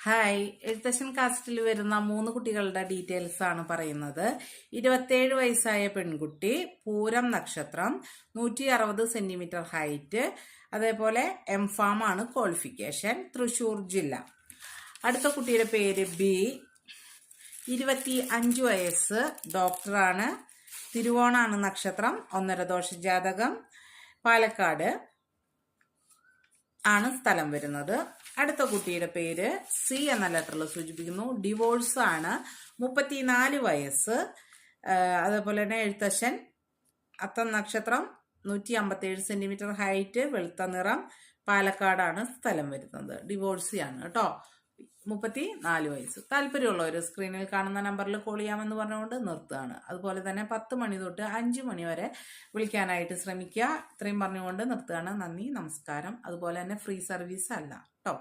Hi, Ezhuthachan കാസ്റ്റിൽ വരുന്ന 3 കുട്ടികളുടെ details ആണ് പറയുന്നത്. 27 വയസ്സായ പെൺകുട്ടി, പൂരം നക്ഷത്രം, 160 സെന്റിമീറ്റർ ഹൈറ്റ്, അതേപോലെ എംഫാം ആണ് ക്വാളിഫിക്കേഷൻ, തൃശൂർ ജില്ല. അടുത്ത കുട്ടിയുടെ പേര് ബി, 25 വയസ്സ്, ഡോക്ടറാണ്, തിരുവോണാണ് നക്ഷത്രം, 1.5 ദോഷ ജാതകം, പാലക്കാട് ആണ് സ്ഥലം വരുന്നത്. അടുത്ത കുട്ടിയുടെ പേര് സി എന്ന ലെറ്ററിൽ സൂചിപ്പിക്കുന്നു. ഡിവോഴ്സ് ആണ്, 34 വയസ്സ്, അതേപോലെ തന്നെ എഴുത്തച്ഛൻ, അത്തം നക്ഷത്രം, 157 സെന്റിമീറ്റർ ഹൈറ്റ്, വെളുത്ത നിറം, പാലക്കാടാണ് സ്ഥലം വരുന്നത്. ഡിവോഴ്സിയാണ് കേട്ടോ. 34 വയസ്സ്. താല്പര്യമുള്ളവർ സ്ക്രീനിൽ കാണുന്ന നമ്പറിൽ കോൾ ചെയ്യാമെന്ന് പറഞ്ഞുകൊണ്ട് നിർത്തുകയാണ്. അതുപോലെ തന്നെ 10 മണി തൊട്ട് 5 മണി വരെ വിളിക്കാനായിട്ട് ശ്രമിക്കുക. ഇത്രയും പറഞ്ഞുകൊണ്ട് നിർത്തുകയാണ്. നന്ദി, നമസ്കാരം. അതുപോലെ തന്നെ ഫ്രീ സർവീസ് അല്ല കേട്ടോ.